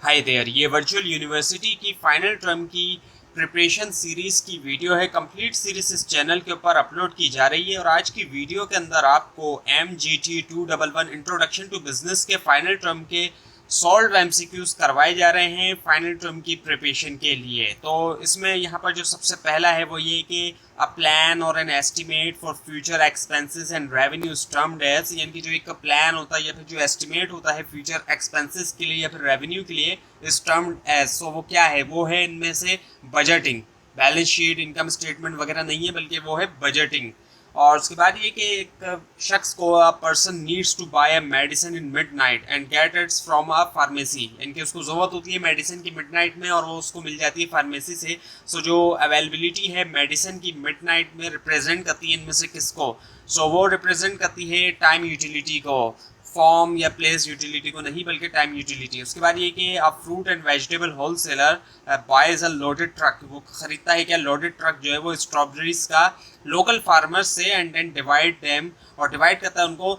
Hi there, ये virtual university की final term की प्रिपरेशन सीरीज की वीडियो है। कंप्लीट सीरीज इस चैनल के ऊपर अपलोड की जा रही है और आज की वीडियो के अंदर आपको MGT211 इंट्रोडक्शन टू बिजनेस के फाइनल टर्म के सॉल्व MCQs करवाए जा रहे हैं फाइनल टर्म की प्रिपरेशन के लिए। तो इसमें यहाँ पर जो सबसे पहला है वो ये कि अ प्लान और an estimate for future expenses and revenues termed as, यानी कि जो एक प्लान होता है या फिर जो एस्टिमेट होता है फ्यूचर एक्सपेंसेस के लिए या फिर रेवेन्यू के लिए इज टर्म्ड एज। सो वो क्या है? वो है इनमें से budgeting. Balance sheet, income statement वगैरह नहीं है, बल्कि वो है बजटिंग। और उसके बाद ये कि एक शख्स को a person needs to buy a medicine in midnight and get its from a pharmacy, इनकी उसको ज़रूरत होती है मेडिसिन की मिडनाइट में और वो उसको मिल जाती है फार्मेसी से। सो जो अवेलेबिलिटी है मेडिसिन की मिडनाइट में रिप्रेजेंट करती है इनमें से किसको? सो वो रिप्रेजेंट करती है टाइम यूटिलिटी को, फॉर्म या प्लेस यूटिलिटी को नहीं, बल्कि टाइम यूटिलिटी। उसके बाद ये कि a fruit and vegetable wholesaler boys a loaded truck, वो खरीदता है क्या? लोडेड ट्रक जो है वो स्ट्रॉबेरीज का लोकल फार्मर से एंड देन डिवाइड देम, और डिवाइड करता है उनको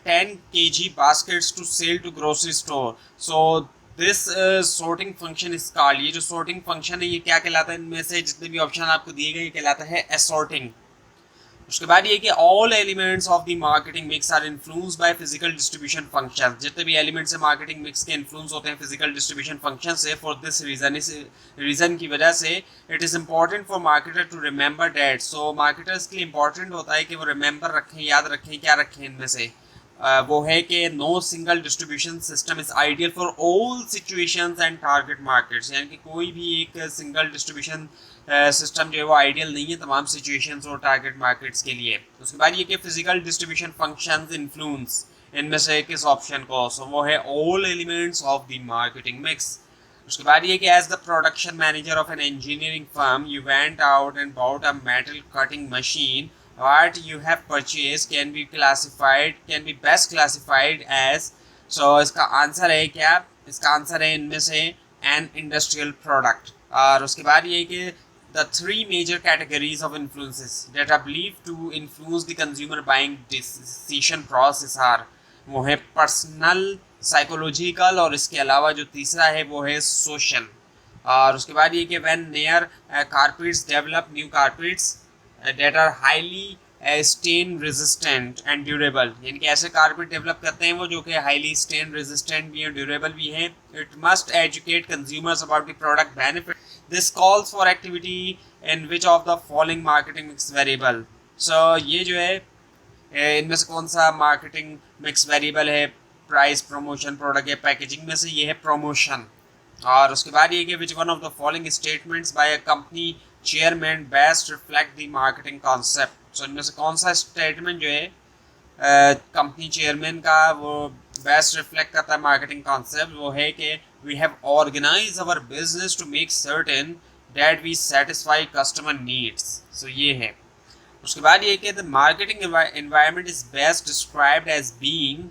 10 kg baskets to sell to grocery store. So this sorting function is called, ये जो सॉर्टिंग फंक्शन है ये क्या कहलाता है? इनमें से जितने भी ऑप्शन आपको दिए गए कहलाता है असॉर्टिंग। उसके बाद ये कि all elements of the marketing mix are influenced by physical distribution function, जितने भी एलिमेंट्स है मार्केटिंग मिक्स के इन्फ्लुएंस होते हैं फिजिकल डिस्ट्रीब्यूशन फंक्शन से। फॉर दिस रीजन, इस रीजन की वजह से it is important for marketer to remember that. So marketers के लिए इंपॉर्टेंट होता है कि वो रिमेंबर रखें, याद रखें। क्या रखें इनमें से? वो है कि no single distribution system is ideal for all situations and target markets, यानी कि कोई भी एक सिंगल डिस्ट्रीब्यूशन सिस्टम जो है वो आइडियल नहीं है तमाम सिचुएशंस और टारगेट मार्केट्स के लिए। उसके बाद ये कि फिजिकल डिस्ट्रीब्यूशन फंक्शंस इन्फ्लुएंस इनमें से किस ऑप्शन को? सो वो है all elements of the marketing mix. उसके बाद ये कि as the production manager of an engineering firm you went out and bought a metal cutting machine, what you have purchased can be best classified as। so इसका answer है क्या? इसका answer है इनमें से an industrial product। और उसके बाद ये कि the three major categories of influences that are believed to influence the consumer buying decision process are, वो है पर्सनल, साइकोलॉजिकल और इसके अलावा जो तीसरा है वो है सोशल। और उसके बाद ये कि when near carpets develop new carpets that are highly stain resistant and durable, यानी कि ऐसे कारपेट डेवलप करते हैं वो जो कि हाईली स्टेन रेजिस्टेंट भी है, ड्यूरेबल भी है। It must educate consumers about the product benefit. This calls for activity in which of the following marketing mix variable. So ये जो है इनमें से कौन सा मार्केटिंग मिक्स वेरिएबल है? प्राइस, प्रमोशन, प्रोडक्ट या पैकेजिंग में से ये है प्रमोशन। और उसके बाद ये कि which one of the following statements by a company chairman best reflect the marketing concept. So इनमें से कौन सा स्टेटमेंट जो है कंपनी चेयरमैन का वो बेस्ट रिफ्लेक्ट करता है मार्केटिंग कॉन्सेप्ट? वो है कि we have organize our business to make certain that we satisfy customer needs. So ये है। उसके बाद ये कि the marketing environment is best described as being,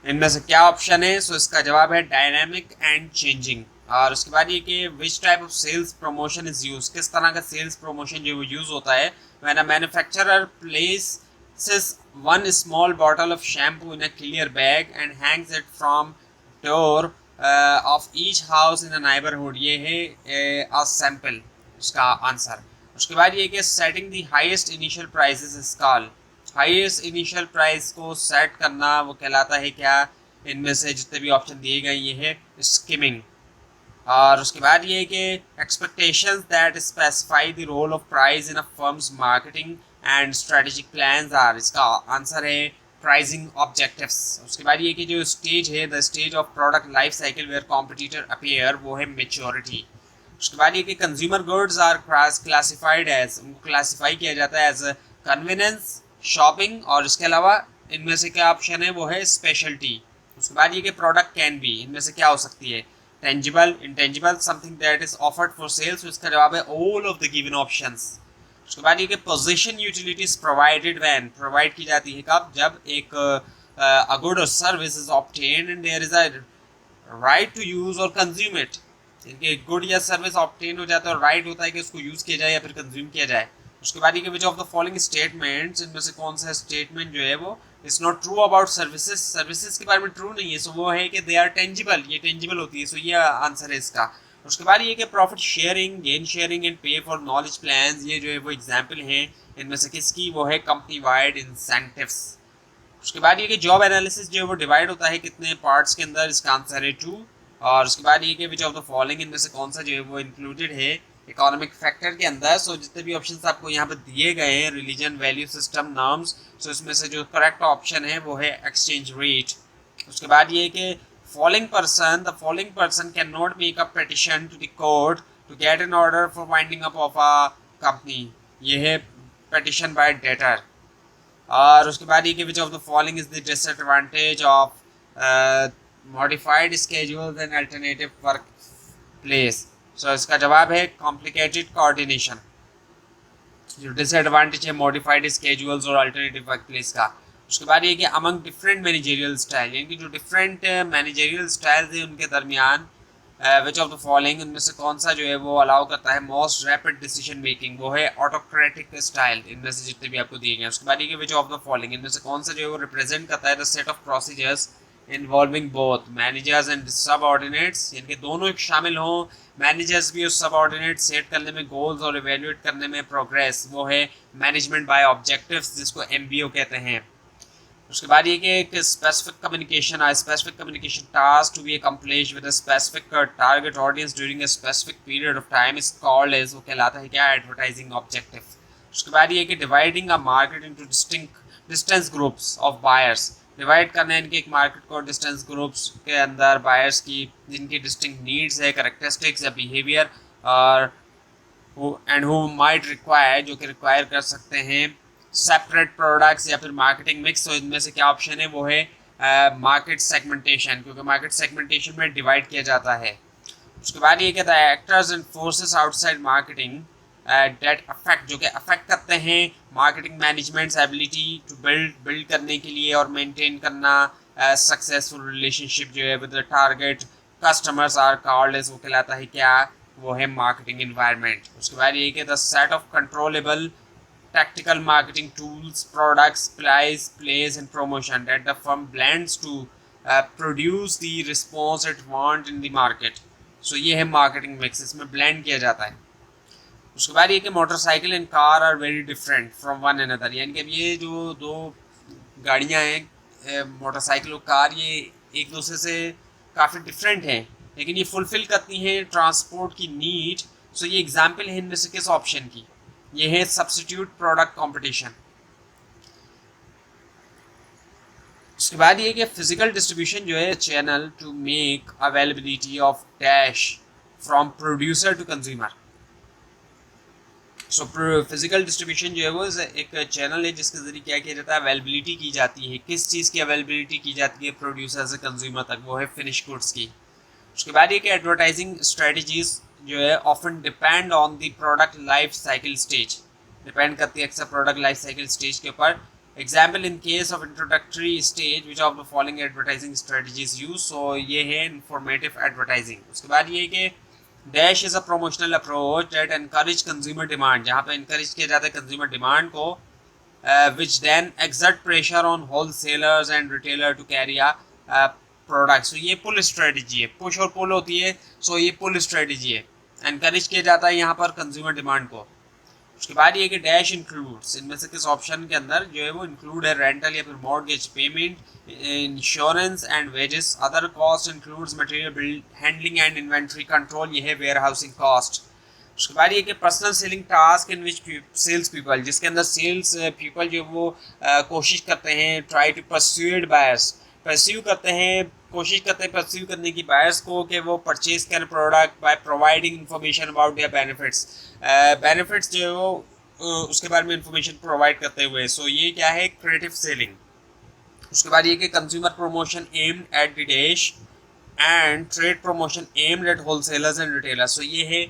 इनमें से क्या ऑप्शन है? सो इसका जवाब है डायनामिक एंड चेंजिंग। और उसके बाद ये कि which type of sales promotion is use, किस तरह का सेल्स प्रमोशन जो यूज होता है? When a manufacturer places one small bottle of shampoo in a clear bag and hangs it from door of each house in a neighbourhood, ये है a sample, उसका answer. उसके बाद ये कि setting the highest initial prices is called, highest initial price को set करना वो कहलाता है क्या? इनमें से जितने भी ऑप्शन दिए गए ये है स्किमिंग। और उसके बाद ये है कि expectations that specify the role of price in a firm's marketing and strategic plans are, इसका आंसर है प्राइसिंग ऑब्जेक्टिव्स। उसके बाद ये कि जो स्टेज है the stage of product life cycle where competitor appear, वो है मेच्योरिटी। उसके बाद ये कि consumer goods are classified as, उनको क्लासीफाई किया जाता है एज कन्वीनियंस, शॉपिंग, और इसके अलावा इनमें से क्या ऑप्शन है? वो है स्पेशलिटी। उसके बाद ये कि प्रोडक्ट कैन बी, इनमें से क्या हो सकती है? Tangible, intangible, something that is offered for sales, इसका जवाब है all of the given options. उसके बाद ये कि position utilities provided when, provide की जाती है कब? जब एक अ गुड और service is obtained and there is a right to use और कंज्यूम इट, इनके गुड या सर्विस ऑब्टेन हो जाता है और राइट होता है कि उसको यूज किया जाए या फिर कंज्यूम किया जाए। उसके बाद ये कि which of the following statements, इनमें से कौन सा स्टेटमेंट जो है वो it's not true about services, services के बारे में ट्रू नहीं है, सो वो है कि दे आर टेंजिबल, ये टेंजिबल होती है, सो ये आंसर है इसका। उसके बाद ये कि profit sharing, gain sharing and पे फॉर नॉलेज प्लान्स, ये जो है वो एग्जाम्पल हैं इनमें से किसकी, वो है कंपनी वाइड इंसेंटिव्स। उसके बाद ये कि जॉब एनालिसिस जो है वो डिवाइड होता है कितने पार्ट्स के अंदर, इसका आंसर है 2। और उसके बाद ये कि विच ऑफ द फॉलोइंग, इनमें से कौन सा जो है वो इंक्लूडेड है इकोनॉमिक फैक्टर के अंदर। सो जितने भी ऑप्शंस आपको यहाँ पे दिए गए हैं, रिलीजन, वैल्यू सिस्टम, नॉर्म्स, सो इसमें से जो करेक्ट ऑप्शन है वो है एक्सचेंज रेट। उसके बाद ये कि the following person can not make a petition to the court to get an order for winding up of a company, ये है पिटिशन बाय डेटर। और उसके बाद ये कि which of the following is the disadvantage of modified schedules and alternative work place. So इसका जवाब है कॉम्प्लिकेटेड कोऑर्डिनेशन, जो डिसएडवांटेज है मॉडिफाइड स्केड्यूल्स और अल्टरनेटिव वर्क प्लेस का। उसके बाद ये कि अमंग डिफरेंट मैनेजरियल स्टाइल, यानी कि जो डिफरेंट मैनेजरियल स्टाइल्स हैं उनके दरमियान विच ऑफ द फॉलोइंग, उनमें से कौन सा जो है वो अलाउ करता है मोस्ट रैपिड डिसीजन मेकिंग, वो है ऑटोक्रेटिक स्टाइल, इनमें से जितने भी आपको दिए गए हैं। उसके बाद ये कि विच ऑफ द फॉलोइंग, इनमें से कौन सा जो है वो रिप्रेजेंट करता है the set of procedures involving both managers and subordinates, यानी कि दोनों शामिल हों, मैनेजर्स भी और सबऑर्डिनेट सेट करने में गोल्स और इवेल्युएट करने में प्रोग्रेस, वो है मैनेजमेंट बाय ऑब्जेक्टिव्स, जिसको MBO कहते हैं। उसके बाद ये कि एक specific communication task to be accomplished with a specific target audience during a specific period of time is called as, वो कहलाता है क्या, एडवर्टाइजिंग ऑब्जेक्टिव। उसके बाद ये कि dividing a market into distance groups of buyers, divide करना है इनके एक मार्केट को डिस्टेंस ग्रुप्स के अंदर बायर्स की, जिनकी डिस्टिंक्ट नीड्स है, कैरेक्टरिस्टिक्स या बिहेवियर, और एंड हु माइट रिक्वायर, जो कि रिक्वायर कर सकते हैं सेपरेट प्रोडक्ट्स या फिर मार्केटिंग मिक्स। तो इनमें से क्या ऑप्शन है, वो है मार्केट सेगमेंटेशन, क्योंकि मार्केट सेगमेंटेशन में डिवाइड किया जाता है। उसके बाद ये कहता है actors and forces outside marketing that affect, जो कि अफेक्ट करते हैं marketing management's ability to build करने के लिए और मेंटेन करना सक्सेसफुल रिलेशनशिप जो है with the target customers are called as, वो कहलाता है क्या, वो है मार्केटिंग एनवायरनमेंट। उसके बाद ये कि the set of controllable tactical marketing tools, products, price, place and promotion that the firm blends to produce the response it want in the market. So ये है marketing mix, इसमें blend किया जाता है। उसके बाद ये कि motorcycle and car are very different from one another, यानी कि ये जो दो गाड़ियाँ हैं मोटरसाइकिल और कार, ये एक दूसरे से काफ़ी डिफरेंट हैं, लेकिन ये फुलफिल करती हैं ट्रांसपोर्ट की नीड। सो ये एग्जाम्पल है इनमें से किस ऑप्शन की, ये है सब्स्टिट्यूट प्रोडक्ट कंपटीशन। उसके बाद ये कि फिजिकल डिस्ट्रीब्यूशन जो है channel to make availability of dash from producer to consumer. So physical distribution जो है वो एक चैनल है जिसके जरिए क्या किया जाता है, अवेलेबिलिटी की जाती है, किस चीज़ की अवेलेबिलिटी की जाती है प्रोड्यूसर से कंज्यूमर तक, वो है फिनिश गुड्स की। उसके बाद ये कि एडवर्टाइजिंग स्ट्रेटजीज जो है often depend on the product life cycle stage, depend करती है अक्सर प्रोडक्ट लाइफ साइकिल स्टेज के ऊपर। Example in case of introductory stage which of the following advertising strategies use, so ये है इंफॉर्मेटिव एडवर्टाइजिंग। उसके बाद ये कि dash is a promotional approach that encourage consumer demand, जहाँ पे इनकरेज किया जाता है कंज्यूमर डिमांड को, which then exert pressure on wholesalers and retailer to carry a products. ये पुल स्ट्रेटजी है, पुश और पुल होती है, सो ये पुल स्ट्रेटजी है, एनकरेज किया जाता है यहाँ पर कंज्यूमर डिमांड को। उसके बाद ये कि डैश इंक्लूड्स, इनमें से किस ऑप्शन के अंदर जो है वो इंक्लूड है रेंटल या फिर mortgage payment, insurance and wages, other cost includes material handling and inventory control, ये है वेयर हाउसिंग कॉस्ट। उसके बाद ये कि personal selling task in which sales people, जिसके अंदर सेल्स पीपल जो वो कोशिश करते हैं, try to persuade buyers, pursue करते हैं, कोशिश करते हैं परस्यू करने की बायर्स को कि वो परचेज करें product by providing information about their benefits, benefits जो है वो उसके बारे में इंफॉर्मेशन प्रोवाइड करते हुए। सो ये क्या है, क्रिएटिव सेलिंग। उसके बाद ये कि consumer promotion aimed at the dash and trade promotion aimed at wholesalers and retailers, so ये है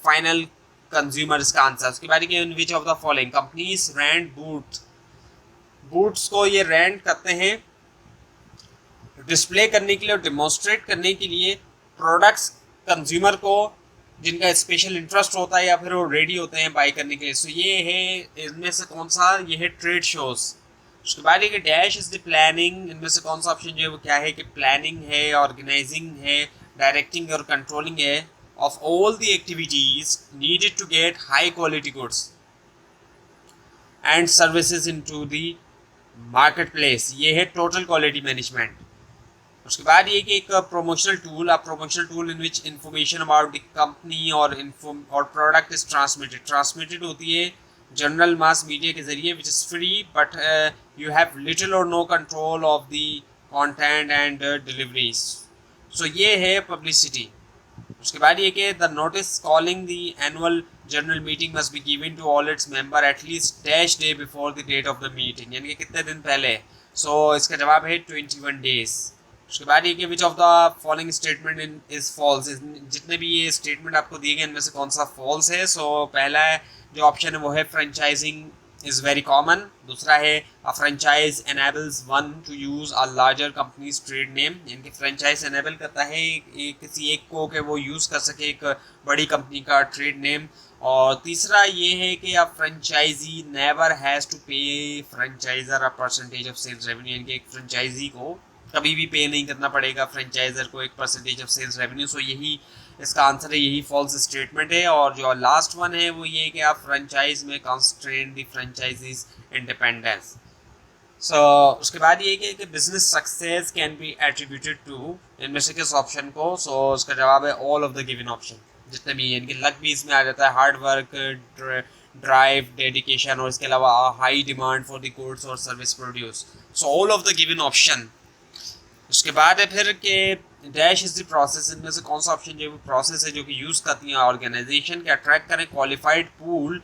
फाइनल कंज्यूमर इसका आंसर। उसके बाद ये in which of the following companies rent boots को ये रेंट करते हैं डिस्प्ले करने के लिए और डिमॉन्स्ट्रेट करने के लिए प्रोडक्ट्स कंज्यूमर को जिनका स्पेशल इंटरेस्ट होता है या फिर वो रेडी होते हैं बाई करने के लिए। सो ये है इनमें से कौन सा, ये है ट्रेड शोज। उसके बाद ये डैश इज द प्लानिंग, इनमें से कौन सा ऑप्शन जो है वो क्या है कि प्लानिंग है, ऑर्गेनाइजिंग है, डायरेक्टिंग और कंट्रोलिंग है of all the activities needed to get high quality goods and services into the market place. ये है टोटल क्वालिटी मैनेजमेंट। उसके बाद ये कि एक promotional tool in which information about the company और प्रोडक्ट इज ट्रांसमिटेड होती है जनरल मास मीडिया के जरिए which is free but you have little और no control of the content and deliveries. So ये है पब्लिसिटी। उसके बाद ये कि the notice calling the annual general meeting must be given to all its member at least dash day before the date of the meeting, यानी कि कितने दिन पहले। सो इसका जवाब है 21 डेज। उसके बाद ये कि which of the following statement in is false, जितने भी ये स्टेटमेंट आपको दिए गए इनमें से कौन सा फॉल्स है। सो पहला जो ऑप्शन है वो है फ्रेंचाइजिंग इज वेरी कॉमन। दूसरा है अ franchise enables one two use a larger companies trade name, यानी कि फ्रेंचाइज एनेबल करता है किसी एक को कि वो यूज़ कर सके एक बड़ी कंपनी का ट्रेड नेम। और तीसरा ये है कि a franchisee never has to pay franchiser a percentage of sales revenue, यानी कि एक फ्रेंचाइजी को कभी भी पे नहीं करना पड़ेगा फ्रेंचाइजर को एक परसेंटेज ऑफ सेल्स रेवेन्यू। सो यही इसका आंसर है, यही फॉल्स स्टेटमेंट है। और जो लास्ट वन है वो ये कि आप फ्रेंचाइज में constrain the franchisee's independence. So उसके बाद ये कि business success can be attributed to, इनमें से किस ऑप्शन को। सो उसका जवाब है all of the given option, जितने भी, यानी कि लक भी इसमें आ जाता है, हार्ड वर्क, ड्राइव, डेडिकेशन और इसके अलावा high demand for the goods और service produce. So all of the given option. उसके बाद है फिर कि डैश इज द प्रोसेस, इनमें से कौन सा ऑप्शन जो है प्रोसेस है जो कि यूज़ करती है ऑर्गेनाइजेशन के अट्रैक्ट करें क्वालिफाइड पूल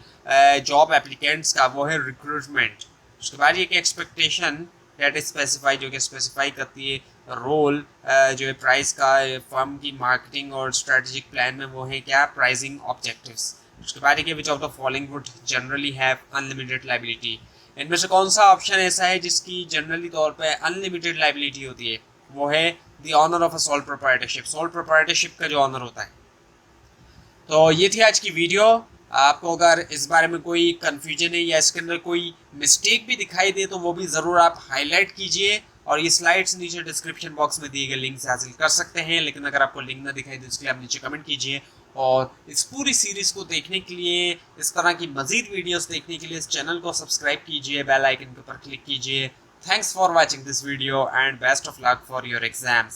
जॉब एप्लीकेंट्स का, वो है रिक्रूटमेंट। उसके बाद ये कि एक्सपेक्टेशन डेट इज स्पेसिफाई, जो कि स्पेसिफाई करती है रोल जो है प्राइस का फर्म की मार्केटिंग और स्ट्रेटेजिक प्लान में, वो है क्या, प्राइसिंग ऑब्जेक्टिव्स। उसके बाद ये कि which of the following would generally have unlimited liability, इनमें से कौन सा ऑप्शन ऐसा है जिसकी जनरली तौर पे अनलिमिटेड लायबिलिटी होती है, वो है the owner of a sole proprietorship, sole proprietorship का जो ऑनर होता है। तो ये थी आज की वीडियो। आपको अगर इस बारे में कोई कन्फ्यूजन है या इसके अंदर कोई मिस्टेक भी दिखाई दे तो वो भी ज़रूर आप हाईलाइट कीजिए, और ये स्लाइड्स नीचे डिस्क्रिप्शन बॉक्स में दिए गए लिंक से हासिल कर सकते हैं। लेकिन अगर आपको लिंक ना दिखाई दे इसके लिए आप नीचे कमेंट कीजिए। और इस पूरी सीरीज़ को देखने के लिए, इस तरह की मज़ीद वीडियोस देखने के लिए इस चैनल को सब्सक्राइब कीजिए, बेल आइकन के ऊपर क्लिक कीजिए। Thanks for watching this video and best of luck for your exams.